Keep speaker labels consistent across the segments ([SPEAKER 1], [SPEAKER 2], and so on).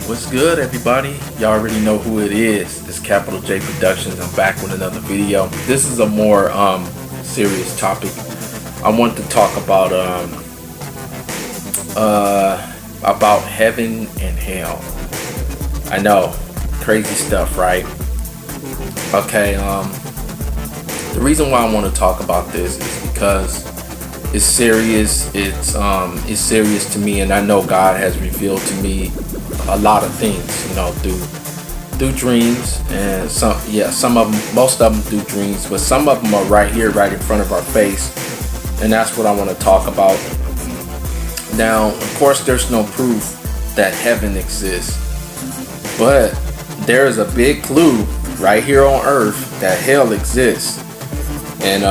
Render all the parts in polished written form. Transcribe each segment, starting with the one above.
[SPEAKER 1] What's good, everybody? Y'all already know who it is. It's Capital J Productions. I'm back with another video. This is a more serious topic. I want to talk about heaven and hell. I know, crazy stuff, right? Okay. The reason why I want to talk about this is because it's serious. It's serious to me, and I know God has revealed to me a lot of things, through dreams, and some of them, most of them through dreams, but some of them are right here, right in front of our face, and that's what I want to talk about. Now, of course, there's no proof that heaven exists, but there is a big clue right here on Earth that hell exists, and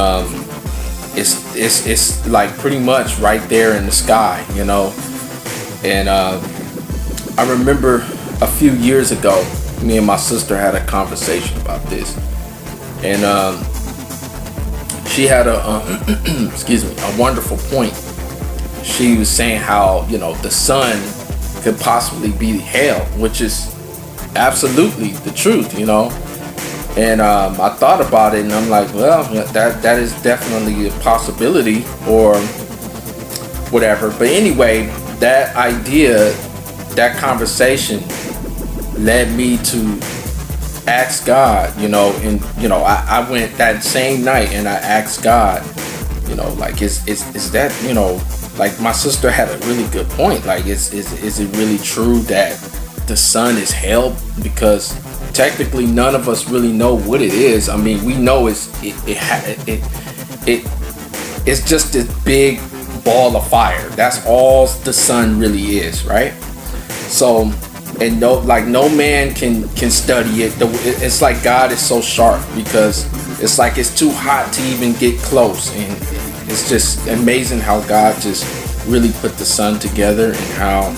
[SPEAKER 1] it's like pretty much right there in the sky, and I remember a few years ago, me and my sister had a conversation about this, and she had a wonderful point. She was saying how the sun could possibly be hell, which is absolutely the truth, And I thought about it, and I'm like, well, that is definitely a possibility, or whatever. But anyway, that idea. That conversation led me to ask God, and I went that same night and I asked God, like is that, like my sister had a really good point. Like is it really true that the sun is hell? Because technically none of us really know what it is. I mean, we know it's just this big ball of fire. That's all the sun really is, right? So, and no man can study it. It's like God is so sharp, because it's like it's too hot to even get close, and it's just amazing how God just really put the sun together, and how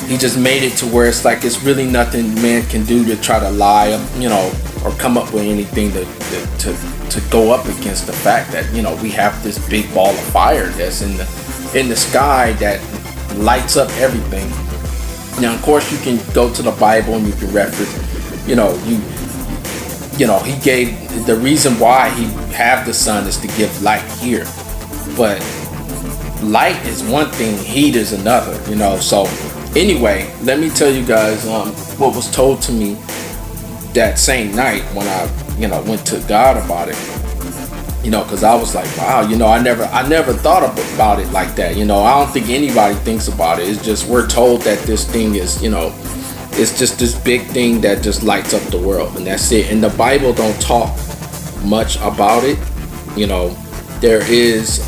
[SPEAKER 1] he just made it to where it's like it's really nothing man can do to try to lie, or come up with anything to go up against the fact that we have this big ball of fire that's in the sky that lights up everything. Now, of course, you can go to the Bible and you can reference, he gave the reason why he have the sun is to give light here, but light is one thing, heat is another, So anyway, let me tell you guys what was told to me that same night when I went to God about it. Because I was like, wow, I never thought about it like that. I don't think anybody thinks about it. It's just we're told that this thing is, it's just this big thing that just lights up the world, and that's it. And the Bible don't talk much about it. There is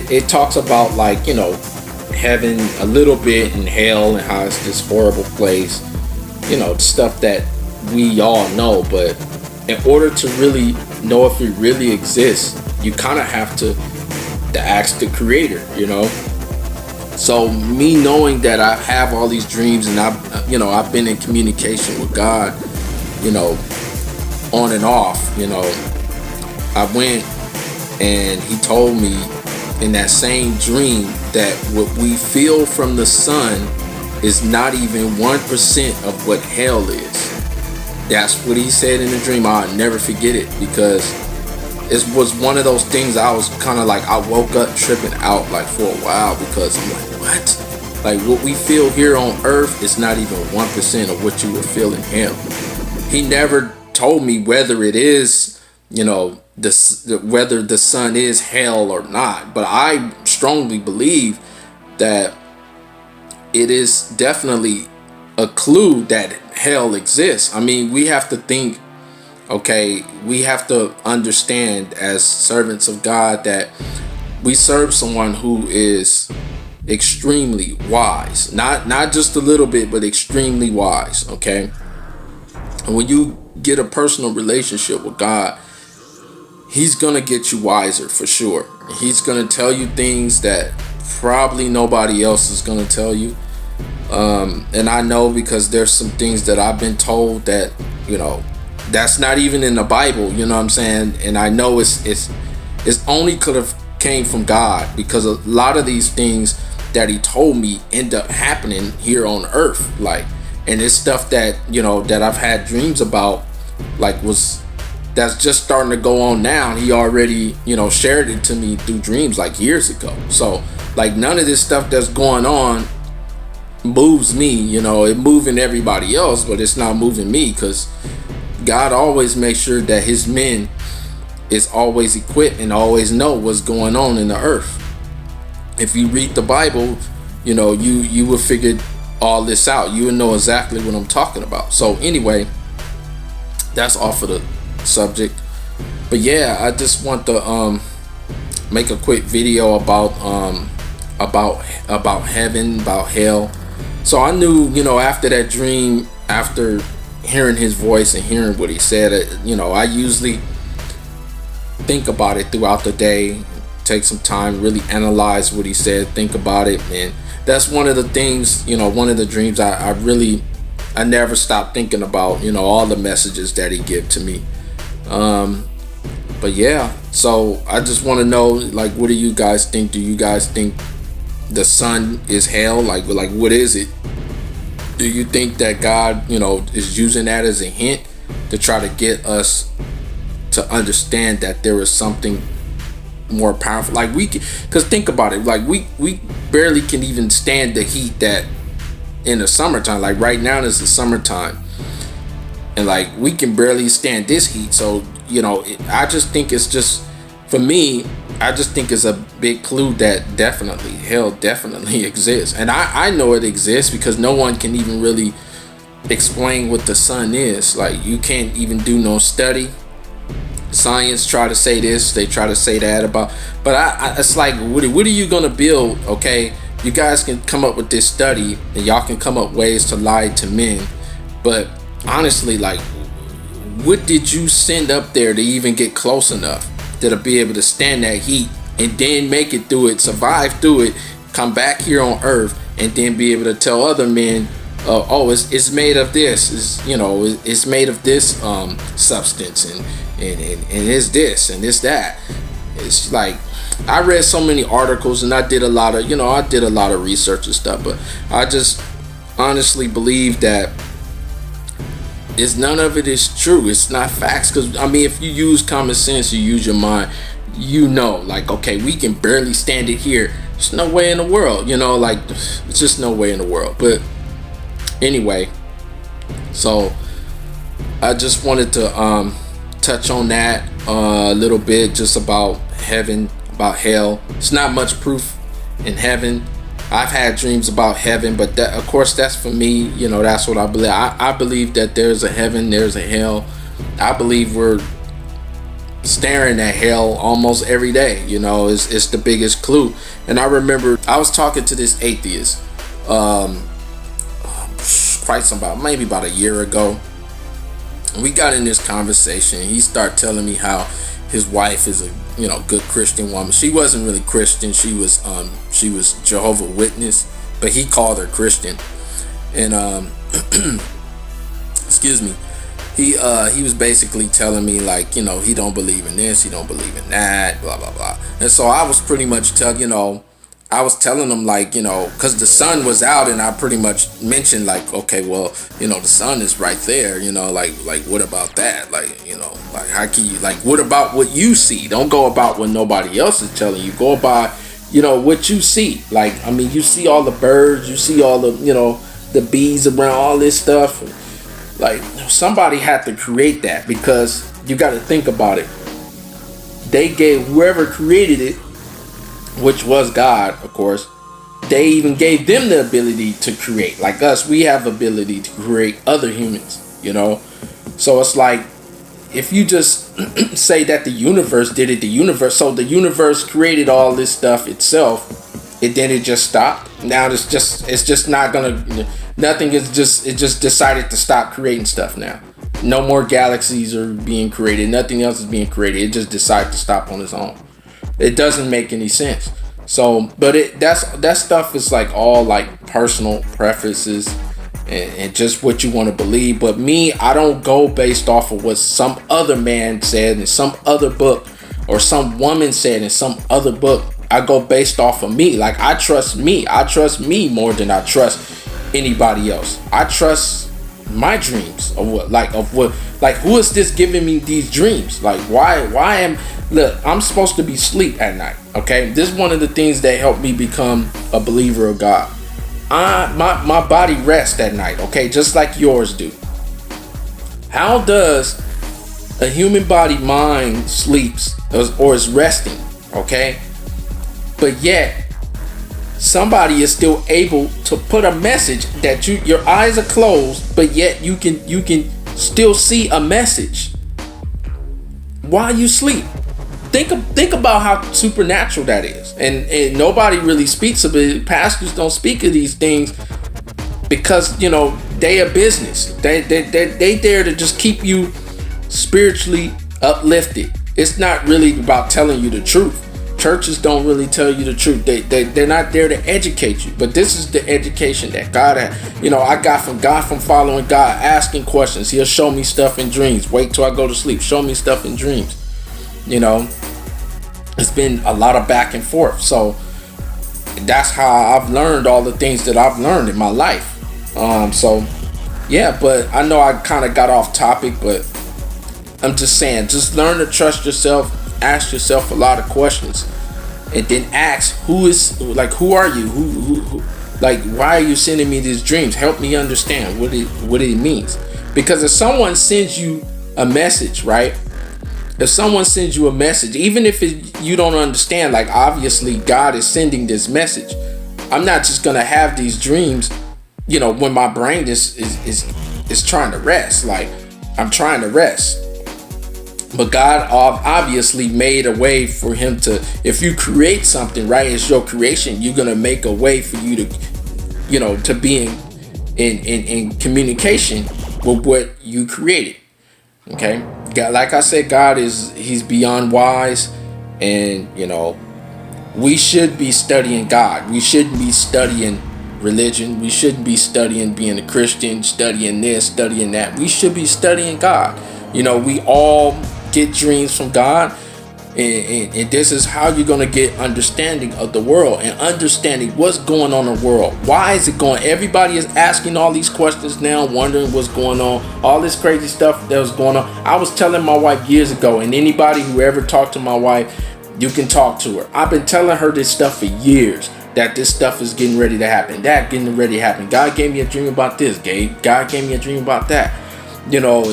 [SPEAKER 1] it talks about like heaven a little bit, and hell, and how it's this horrible place. Stuff that we all know, but in order to really know if it really exists, you kind of have to ask the creator, So me knowing that I have all these dreams, and I've been in communication with God, on and off, I went and he told me in that same dream that what we feel from the sun is not even 1% of what hell is. That's what he said in the dream. I'll never forget it, because it was one of those things I was kind of like, I woke up tripping out like for a while, because I'm like, what? Like what we feel here on Earth is not even 1% of what you would feel in hell. He never told me whether it is, whether the sun is hell or not, but I strongly believe that it is definitely a clue that hell exists. I mean, we have to think, okay, we have to understand as servants of God that we serve someone who is extremely wise, not just a little bit, but extremely wise. Okay, and when you get a personal relationship with God, he's gonna get you wiser for sure. He's gonna tell you things that probably nobody else is gonna tell you. And I know, because there's some things that I've been told that that's not even in the Bible, what I'm saying? And I know it's only could have came from God, because a lot of these things that he told me end up happening here on earth. Like, and it's stuff that, you know, that I've had dreams about, like, that's just starting to go on now. He already, you know, shared it to me through dreams like years ago. So like, none of this stuff that's going on moves me. You know, it moving everybody else, but it's not moving me, because God always makes sure that his men is always equipped and always know what's going on in the earth. If you read the Bible, you know, you will figure all this out. You will know exactly what I'm talking about. So anyway, that's off of the subject. But yeah, I just want to make a quick video about heaven, about hell. So I knew, you know, after that dream, after hearing his voice and hearing what he said, you know, I usually think about it throughout the day, take some time, really analyze what he said, think about it. And that's one of the things, you know, one of the dreams I never stop thinking about, you know, all the messages that he give to me. But yeah, so I just want to know, like, what do you guys think? Do you guys think the sun is hell? Like what is it? Do you think that God, you know, is using that as a hint to try to get us to understand that there is something more powerful? Like, we can, because think about it, like we barely can even stand the heat that in the summertime. Like right now it's the summertime, and like we can barely stand this heat. So, you know, I just think it's just, for me, I just think it's a big clue that definitely hell definitely exists. And I know it exists because no one can even really explain what the sun is. Like, you can't even do no study. Science try to say this, they try to say that about, but I it's like, what are you gonna build? Okay, you guys can come up with this study and y'all can come up ways to lie to men, but honestly, like, what did you send up there to even get close enough to be able to stand that heat and then make it through it, survive through it, come back here on earth, and then be able to tell other men, oh, it's made of this, it's made of this substance, and it's this and it's that. It's like, I read so many articles and I did a lot of research and stuff, but I just honestly believe that none of it is true. It's not facts. Because I mean, if you use common sense, you use your mind, you know, like, okay, we can barely stand it here. There's no way in the world, you know, like, it's just no way in the world. But anyway, so I just wanted to touch on that a little bit, just about heaven, about hell. It's not much proof in heaven. I've had dreams about heaven, but that, of course, that's for me. You know, that's what I believe. I believe that there's a heaven, there's a hell. I believe we're staring at hell almost every day. You know, it's the biggest clue. And I remember I was talking to this atheist, maybe about a year ago. We got in this conversation. He started telling me how his wife is a, you know, good Christian woman. She wasn't really Christian. She was Jehovah's Witness, but he called her Christian. And excuse me. He was basically telling me, like, you know, he don't believe in this, he don't believe in that, blah blah blah. And so I was pretty much telling him, like, you know, because the sun was out, and I pretty much mentioned, like, okay, well, you know, the sun is right there, you know, like what about that? Like, you know, like, how can you, like, what about what you see? Don't go about what nobody else is telling you. Go by, you know, what you see. Like, I mean, you see all the birds, you see all the, you know, the bees around, all this stuff. Like, somebody had to create that, because you got to think about it. They gave whoever created it, which was God, of course, they even gave them the ability to create. Like us, we have the ability to create other humans, you know? So it's like, if you just say that the universe did it, the universe created all this stuff itself, and then it just stopped. Now it's just not gonna, nothing is just, it just decided to stop creating stuff now. No more galaxies are being created, nothing else is being created. It just decided to stop on its own. It doesn't make any sense. So, but that stuff is like all like personal preferences and just what you want to believe. But me, I don't go based off of what some other man said in some other book, or some woman said in some other book. I go based off of me. Like, I trust me. I trust me more than I trust anybody else. I trust my dreams of like, who is this giving me these dreams? Like, look, I'm supposed to be asleep at night. Okay. This is one of the things that helped me become a believer of God. My body rests at night. Okay. Just like yours do. How does a human body mind sleeps or is resting? Okay. But yet somebody is still able to put a message that your eyes are closed, but yet you can still see a message while you sleep. Think about how supernatural that is. And nobody really speaks of it. Pastors don't speak of these things because, you know, they are business. They there to just keep you spiritually uplifted. It's not really about telling you the truth. Churches don't really tell you the truth. They're not there to educate you. But this is the education that God I got from God, from following God, asking questions. He'll show me stuff in dreams. Wait till I go to sleep. Show me stuff in dreams. You know, it's been a lot of back and forth. So that's how I've learned all the things that I've learned in my life. But I know I kind of got off topic, but I'm just saying, just learn to trust yourself. Ask yourself a lot of questions, and then ask, who are you? Who like, why are you sending me these dreams? Help me understand what it means. Because if someone sends you a message, right? If someone sends you a message, even if you don't understand, like, obviously God is sending this message. I'm not just gonna have these dreams, you know, when my brain is trying to rest. Like, I'm trying to rest. But God obviously made a way for him to, if you create something, right, it's your creation, you're going to make a way for you to, you know, to be in communication with what you created. Okay. God, like I said, he's beyond wise. And, you know, we should be studying God. We shouldn't be studying religion. We shouldn't be studying being a Christian, studying this, studying that. We should be studying God. You know, we all get dreams from God, and this is how you're going to get understanding of the world and understanding what's going on in the world. Why is it going? Everybody is asking all these questions now, wondering what's going on, all this crazy stuff that was going on. I was telling my wife years ago, and anybody who ever talked to my wife, you can talk to her. I've been telling her this stuff for years, that this stuff is getting ready to happen, that getting ready to happen. God gave me a dream about this, God gave me a dream about that. You know,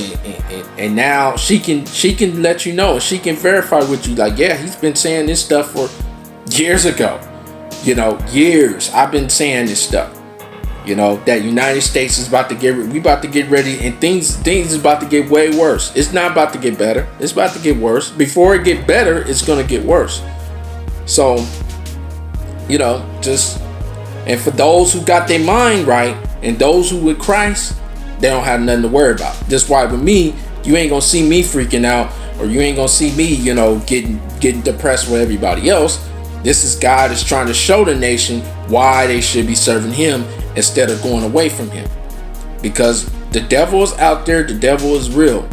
[SPEAKER 1] and now she can let you know, she can verify with you, like, yeah, he's been saying this stuff for years ago. You know, years I've been saying this stuff. You know, that United States is about to we about to get ready, and things is about to get way worse. It's not about to get better. It's about to get worse. Before it get better, it's gonna get worse. So, you know, and for those who got their mind right, and those who with Christ, they don't have nothing to worry about. That's why with me, you ain't gonna see me freaking out, or you ain't gonna see me, you know, getting depressed with everybody else. This is God is trying to show the nation why they should be serving him instead of going away from him. Because the devil is out there, the devil is real,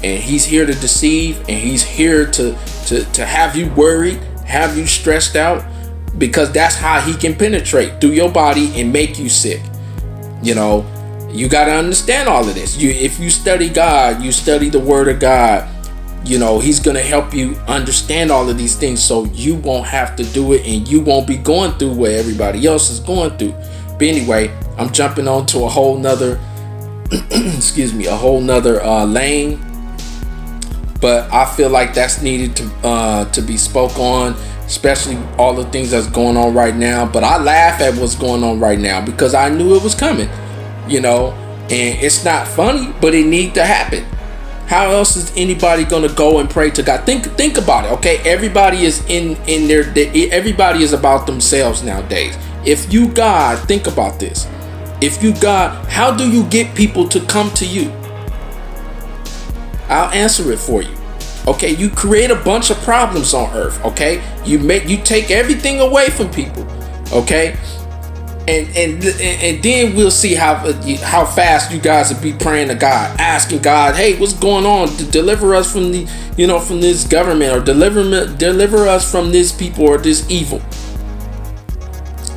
[SPEAKER 1] and he's here to deceive, and he's here to have you worried, have you stressed out, because that's how he can penetrate through your body and make you sick. You know, you got to understand all of this. If you study God, you study the word of God, you know, he's going to help you understand all of these things, so you won't have to do it, and you won't be going through what everybody else is going through. But anyway, I'm jumping on to a whole nother lane, but I feel like that's needed to be spoke on, especially all the things that's going on right now. But I laugh at what's going on right now because I knew it was coming. You know, and it's not funny, but it need to happen. How else is anybody gonna go and pray to God? Think about it, okay? Everybody is everybody is about themselves nowadays. If you God, think about this. If you God, how do you get people to come to you? I'll answer it for you. Okay, you create a bunch of problems on earth, okay? You take everything away from people, okay? And then we'll see how fast you guys will be praying to God, asking God, hey, what's going on? Deliver us from the from this government, or deliver us from this people or this evil.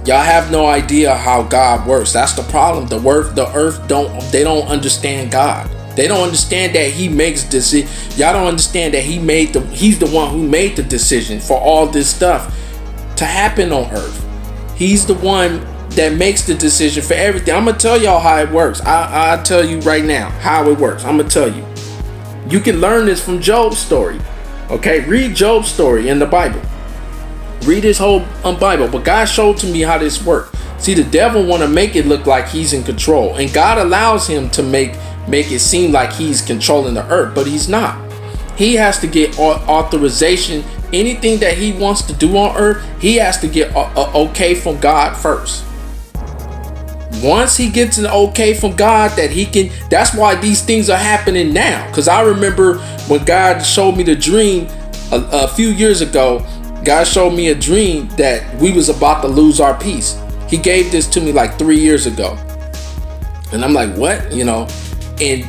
[SPEAKER 1] Y'all have no idea how God works. That's the problem. The earth don't understand God. They don't understand that He makes decisions. Y'all don't understand that He's the one who made the decision for all this stuff to happen on earth. He's the one that makes the decision for everything. I'm gonna tell y'all how it works. I'll tell you right now how it works. I'm gonna tell you. You can learn this from Job's story. Okay, read Job's story in the Bible. Read his whole Bible. But God showed to me how this works. See, the devil want to make it look like he's in control, and God allows him to make it seem like he's controlling the earth, but he's not. He has to get authorization. Anything that he wants to do on earth, he has to get okay from God first. Once he gets an okay from God that he can, that's why these things are happening now. Because I remember when God showed me the dream a few years ago, God showed me a dream that we was about to lose our peace. He gave this to me like 3 years ago. And I'm like, what? And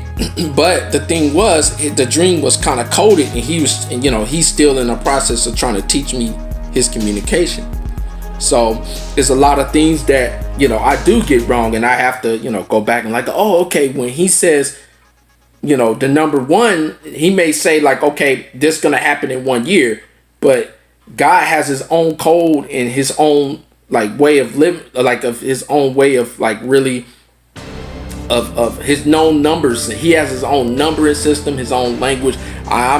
[SPEAKER 1] but the thing was, the dream was kind of coded, and he was, he's still in the process of trying to teach me his communication. So there's a lot of things that, I do get wrong, and I have to, go back and like, oh, okay, when he says, the number one, he may say like, okay, this is going to happen in 1 year, but God has his own code and his own like way of living, like of his own way of like really of his known numbers. He has his own numbering system, his own language. I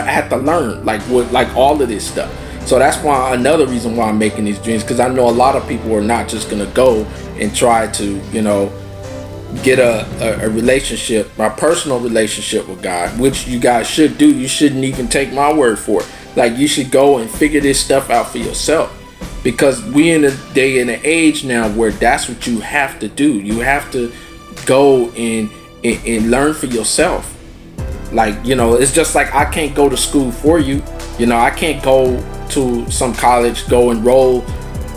[SPEAKER 1] had to learn like all of this stuff. So that's why another reason why I'm making these dreams, because I know a lot of people are not just gonna go and try to get a relationship, a personal relationship with God, which you guys should do. You shouldn't even take my word for it. Like, you should go and figure this stuff out for yourself, because we in a day and an age now where that's what you have to do. You have to go and learn for yourself. Like, it's just like I can't go to school for you. I can't go to some college, go enroll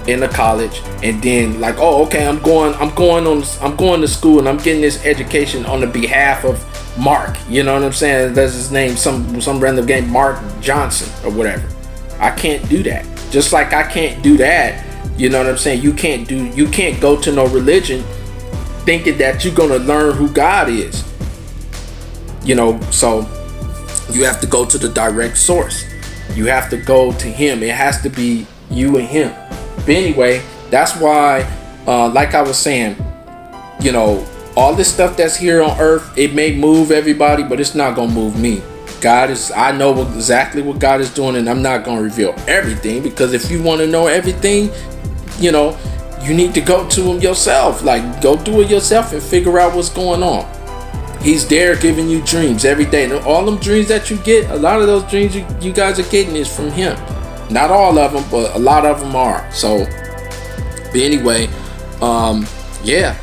[SPEAKER 1] in a college, and then like, oh, okay, I'm going to school and I'm getting this education on the behalf of Mark. You know what I'm saying? That's his name, some random game, Mark Johnson or whatever. I can't do that. Just like I can't do that. You know what I'm saying? You can't go to no religion thinking that you're gonna learn who God is. So you have to go to the direct source. You have to go to him. It has to be you and him. But anyway, that's why, like I was saying, all this stuff that's here on earth, it may move everybody, but it's not gonna move me. I know exactly what God is doing, and I'm not gonna reveal everything, because if you want to know everything, you need to go to him yourself. Like, go do it yourself and figure out what's going on. He's there giving you dreams every day. And all them dreams that you get, a lot of those dreams you guys are getting is from him. Not all of them, but a lot of them are. So, but anyway, yeah.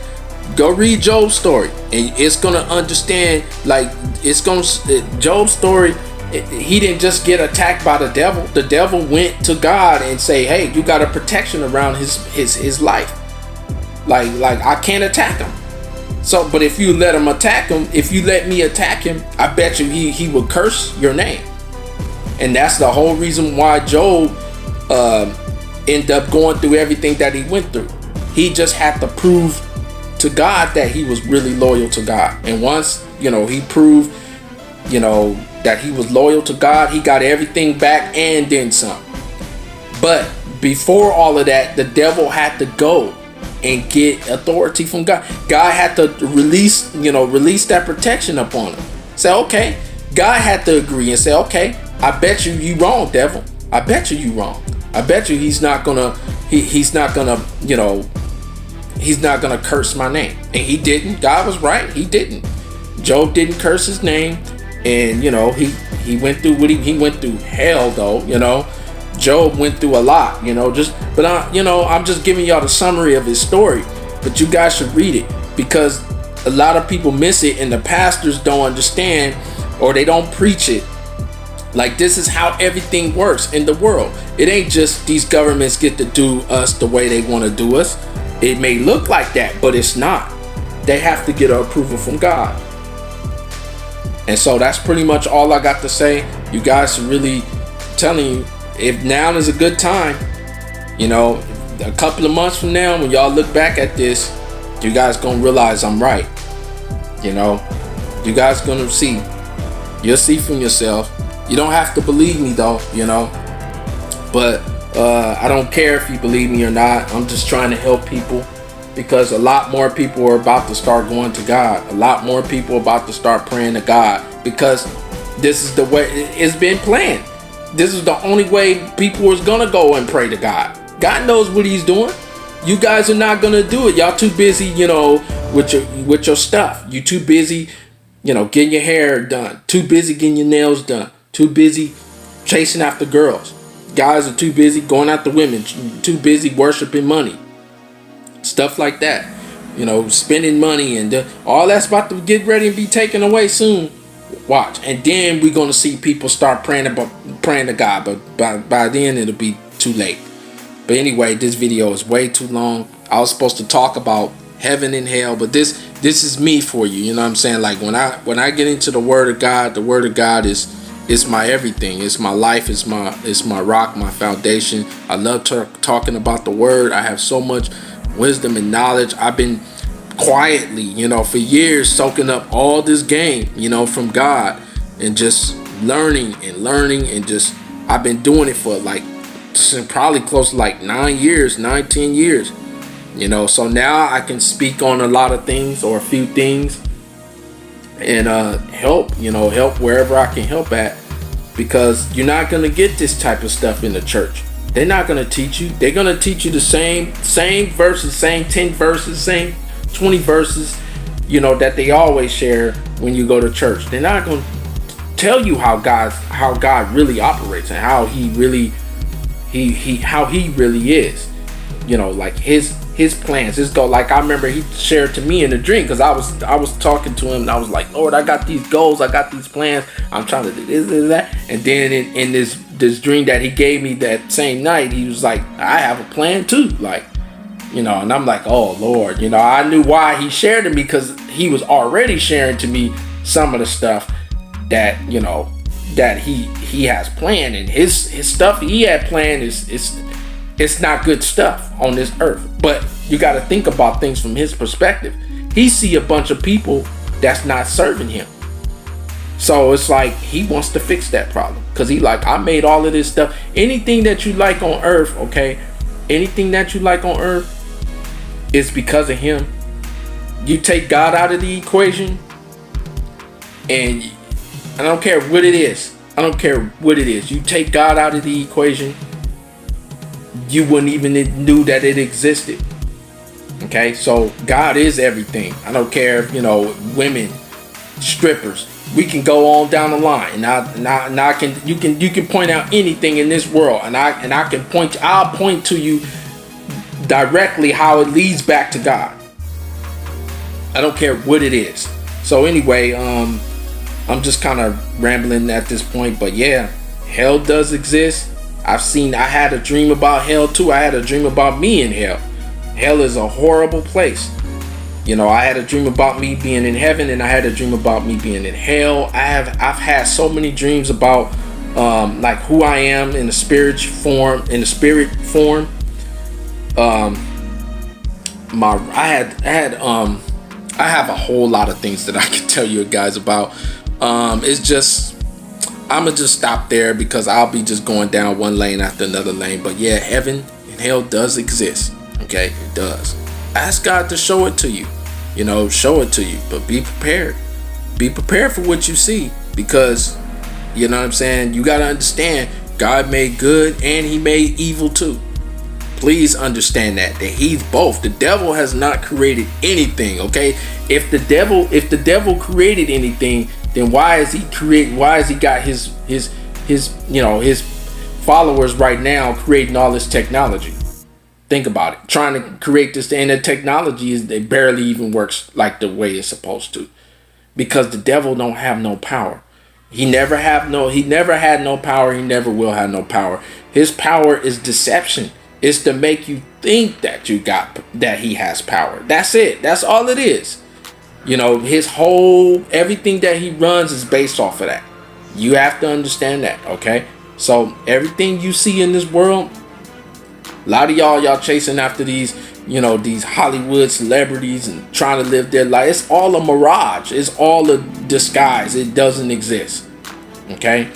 [SPEAKER 1] Go read Job's story, and it's gonna understand. Like, Job's story. He didn't just get attacked by the devil. The devil went to God and say, "Hey, you got a protection around his life. Like I can't attack him. So, but if you let me attack him, I bet you he will curse your name." And that's the whole reason why Job ended up going through everything that he went through. He just had to prove to God that he was really loyal to God. And once, he proved, that he was loyal to God, he got everything back and then some. But before all of that, the devil had to go and get authority from God. God had to release that protection upon him. Say, okay, God had to agree and say, okay, I bet you wrong, devil. I bet you wrong. I bet you he's not gonna curse my name. And he didn't. God was right. He didn't. Job didn't curse his name. And, he went through he went through hell, though. Job went through a lot, I'm just giving y'all the summary of his story. But you guys should read it, because a lot of people miss it, and the pastors don't understand, or they don't preach it Like, this is how everything works in the world. It ain't just these governments get to do us the way they want to do us. It may look like that, but it's not. They have to get approval from God. And so that's pretty much all I got to say. You guys are really telling you, if now is a good time, you know, a couple of months from now, when y'all look back at this, you guys gonna realize I'm right. You know, you guys gonna see. You'll see from yourself. You don't have to believe me though, you know. But I don't care if you believe me or not. I'm just trying to help people, because a lot more people are about to start going to God. A lot more people are about to start praying to God, because this is the way it's been planned. This is the only way people is gonna go and pray to God. God knows what he's doing. You guys are not gonna do it. Y'all too busy, you know, with your stuff. You too busy, you know, getting your hair done. Too busy getting your nails done. Too busy chasing after girls. Guys are too busy going after women. Too busy worshiping money. Stuff like that. You know, spending money, and all that's about to get ready and be taken away soon. Watch. And then we're gonna see people start praying to God. But by then it'll be too late. But anyway, this video is way too long. I was supposed to talk about heaven and hell, but this is me for you. You know what I'm saying? Like, when I get into the Word of God, the Word of God is my everything. It's my life. It's my rock, my foundation. I love talking about the Word. I have so much wisdom and knowledge. I've been quietly, you know, for years soaking up all this game, you know, from God, and just learning and just I've been doing it for like probably close to like 10 years, you know. So now I can speak on a lot of things, or a few things, and help wherever I can help at, because you're not going to get this type of stuff in the church. They're not going to teach you. They're going to teach you the same verses, same 10 verses, same 20 verses, you know, that they always share when you go to church. They're not going to tell you how God really operates, and how he really is, you know, like his plans, his goal. Like, I remember he shared to me in a dream, because I was talking to him, and I was like, Lord, I got these goals, I got these plans, I'm trying to do this and that. And then in this dream that he gave me that same night, he was like, I have a plan too, like, you know. And I'm like, oh Lord, you know, I knew why he shared it, because he was already sharing to me some of the stuff that, you know, that he has planned, and his stuff he had planned it's not good stuff on this earth. But you got to think about things from his perspective. He see a bunch of people that's not serving him, so it's like he wants to fix that problem, because he like, I made all of this stuff. Anything that you like on earth, okay, anything that you like on earth is because of him. You take God out of the equation, and I don't care what it is. You take God out of the equation, you wouldn't even knew that it existed. Okay, so God is everything. I don't care if, you know, women, strippers. We can go on down the line, and you can point out anything in this world, and I'll point to you directly how it leads back to God. I don't care what it is. So anyway, I'm just kind of rambling at this point, but yeah, hell does exist. I had a dream about hell too. I had a dream about me in hell. Hell is a horrible place. You know, I had a dream about me being in heaven, and I had a dream about me being in hell. I've had so many dreams about like who I am in the spirit form. I have a whole lot of things that I can tell you guys about. It's just, I'm gonna just stop there, because I'll be just going down one lane after another lane. But yeah, heaven and hell does exist. Okay, it does. Ask God to show it to you. You know, show it to you. But be prepared. Be prepared for what you see, because, you know what I'm saying, you gotta understand, God made good and he made evil too. Please understand that he's both. The devil has not created anything, okay? If the devil created anything, then why has he got his you know, his followers right now creating all this technology? Think about it. Trying to create this, and the technology it barely even works like the way it's supposed to, because the devil don't have no power. He never had no power. He never will have no power. His power is deception. It's to make you think that he has power. That's it. That's all it is. You know, everything that he runs is based off of that. You have to understand that, okay? So everything you see in this world, a lot of y'all chasing after these Hollywood celebrities and trying to live their life. It's all a mirage. It's all a disguise. It doesn't exist. Okay?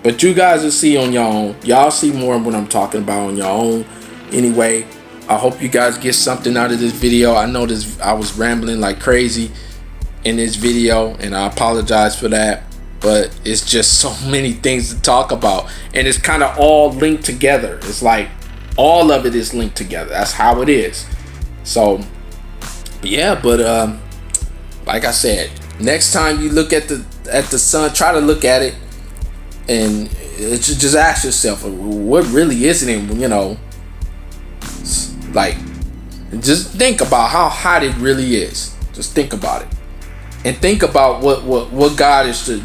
[SPEAKER 1] But you guys will see on your own. Y'all see more of what I'm talking about on your own. Anyway, I hope you guys get something out of this video. I know I was rambling like crazy in this video, and I apologize for that. But it's just so many things to talk about. And it's kind of all linked together. It's like all of it is linked together. That's how it is. So yeah, but like I said, next time you look at the sun, try to look at it and just ask yourself, what really is it? You know, like, just think about how hot it really is. Just think about it, and think about what God is to,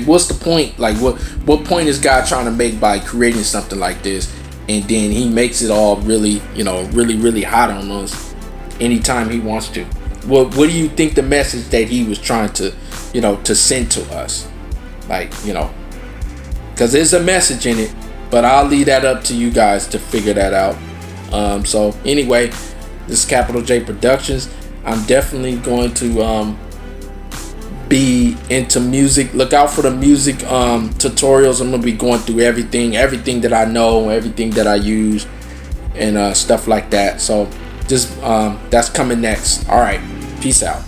[SPEAKER 1] what's the point? Like, what point is God trying to make by creating something like this? And then he makes it all really, really hot on us anytime he wants to. What do you think the message that he was trying to, to send to us? Like, because there's a message in it, but I'll leave that up to you guys to figure that out. So anyway, this is Capital J Productions. I'm definitely going to be into music. Look out for the music tutorials. I'm gonna be going through everything that I know, everything that I use, and stuff like that. So just that's coming next. All right, peace out.